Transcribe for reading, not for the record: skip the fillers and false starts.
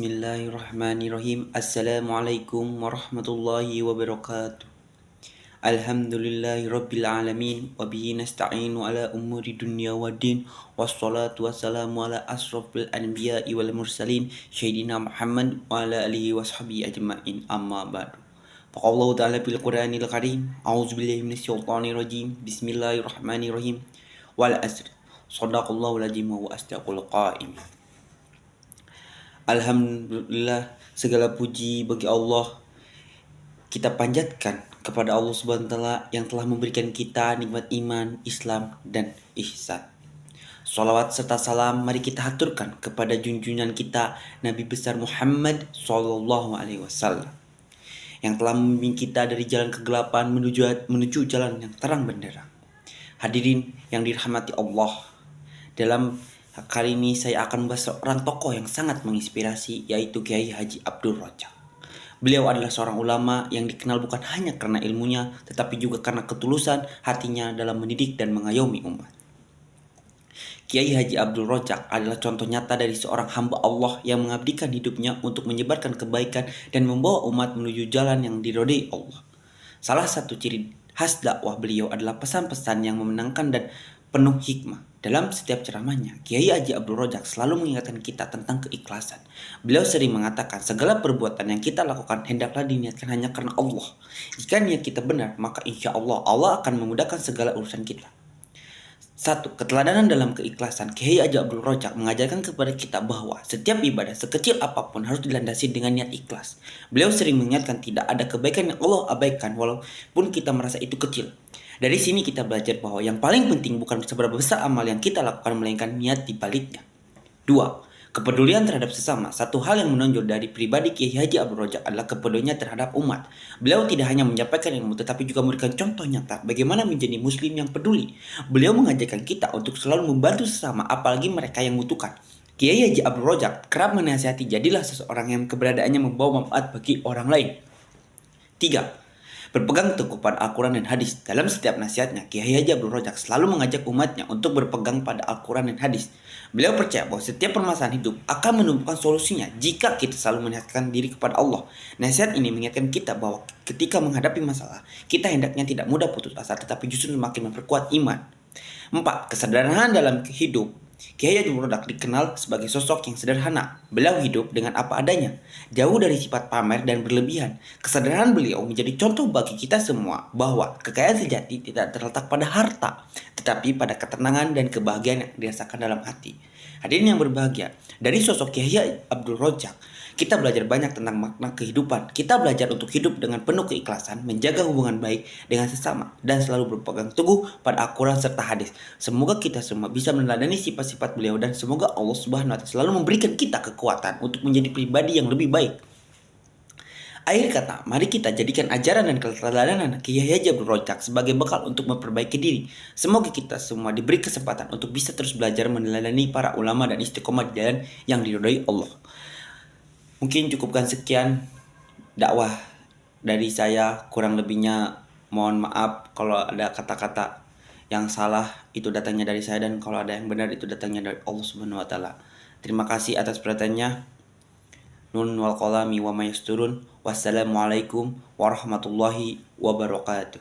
Bismillahirrahmanirrahim. Assalamualaikum warahmatullahi wabarakatuh. Alhamdulillahi rabbil alamin. Wabihi nasta'inu ala umuri dunya wa din. Wassalatu wassalamu ala asrafil anbiya'i wal mursalin. Sayyidina Muhammad wa ala alihi wa sahbihi ajma'in. Amma ba'du. Faqallahu ta'ala fil Qur'anil karim. A'udzubillahi minasyaitonir rajim. Bismillahirrahmanirrahim. Wal asr. Shadaqallahu al-azim wa astaqul qa'im. Alhamdulillah, segala puji bagi Allah. Kita panjatkan kepada Allah Subhanahu wa taala yang telah memberikan kita nikmat iman, Islam, dan ihsan. Salawat serta salam mari kita haturkan kepada junjungan kita Nabi besar Muhammad sallallahu alaihi wasallam yang telah membimbing kita dari jalan kegelapan menuju jalan yang terang benderang. Hadirin yang dirahmati Allah, dalam kali ini saya akan membahas seorang tokoh yang sangat menginspirasi, yaitu Kiai Haji Abdul Rojak. Beliau adalah seorang ulama yang dikenal bukan hanya karena ilmunya, tetapi juga karena ketulusan hatinya dalam mendidik dan mengayomi umat. Kiai Haji Abdul Rojak adalah contoh nyata dari seorang hamba Allah yang mengabdikan hidupnya untuk menyebarkan kebaikan dan membawa umat menuju jalan yang diridhoi Allah. Salah satu ciri khas dakwah beliau adalah pesan-pesan yang memenangkan dan penuh hikmah. Dalam setiap ceramahnya, Kiai Haji Abdul Rojak selalu mengingatkan kita tentang keikhlasan. Beliau sering mengatakan segala perbuatan yang kita lakukan hendaklah diniatkan hanya karena Allah. Jika niat kita benar, maka insya Allah akan memudahkan segala urusan kita. 1. Keteladanan dalam keikhlasan. Kiai Haji Abdul Rojak mengajarkan kepada kita bahwa setiap ibadah sekecil apapun harus dilandasi dengan niat ikhlas. Beliau sering mengingatkan tidak ada kebaikan yang Allah abaikan walaupun kita merasa itu kecil. Dari sini kita belajar bahwa yang paling penting bukan seberapa besar amal yang kita lakukan, melainkan niat di baliknya. 2. Kepedulian terhadap sesama. Satu hal yang menonjol dari pribadi Kiai Haji Abdul Rojak adalah kepeduliannya terhadap umat. Beliau tidak hanya menyampaikan ilmu, tetapi juga memberikan contoh nyata bagaimana menjadi muslim yang peduli. Beliau mengajarkan kita untuk selalu membantu sesama, apalagi mereka yang membutuhkan. Kiai Haji Abdul Rojak kerap menasihati, jadilah seseorang yang keberadaannya membawa manfaat bagi orang lain. 3. Berpegang teguh pada Al-Quran dan hadis. Dalam setiap nasihatnya, Kiai Haji Abdul Rojak selalu mengajak umatnya untuk berpegang pada Al-Quran dan hadis. Beliau percaya bahwa setiap permasalahan hidup akan menemukan solusinya jika kita selalu meniatkan diri kepada Allah. Nasihat ini mengingatkan kita bahwa ketika menghadapi masalah, kita hendaknya tidak mudah putus asa, tetapi justru semakin memperkuat iman. 4. Kesederhanaan dalam hidup. Kiai Haji Abdul Rojak dikenal sebagai sosok yang sederhana. Beliau hidup dengan apa adanya, jauh dari sifat pamer dan berlebihan. Kesederhanaan beliau menjadi contoh bagi kita semua bahwa kekayaan sejati tidak terletak pada harta, tetapi pada ketenangan dan kebahagiaan yang dirasakan dalam hati. Hadirin yang berbahagia, dari sosok Kiai Abdul Rojak, kita belajar banyak tentang makna kehidupan. Kita belajar untuk hidup dengan penuh keikhlasan, menjaga hubungan baik dengan sesama, dan selalu berpegang teguh pada Al-Quran serta hadis. Semoga kita semua bisa meneladani sifat-sifat beliau, dan semoga Allah Subhanahu wa taala selalu memberikan kita kekuatan untuk menjadi pribadi yang lebih baik. Akhir kata, mari kita jadikan ajaran dan keteladanan Kiai Haji Abdul Rojak sebagai bekal untuk memperbaiki diri. Semoga kita semua diberi kesempatan untuk bisa terus belajar meneladani para ulama dan istiqomah di jalan yang diridhoi Allah. Mungkin cukupkan sekian dakwah dari saya, kurang lebihnya mohon maaf kalau ada kata-kata yang salah, itu datangnya dari saya, dan kalau ada yang benar itu datangnya dari Allah Subhanahu wa taala. Terima kasih atas perhatiannya. Nun wal qalami wa ma yasturun. Wassalamualaikum warahmatullahi wabarakatuh.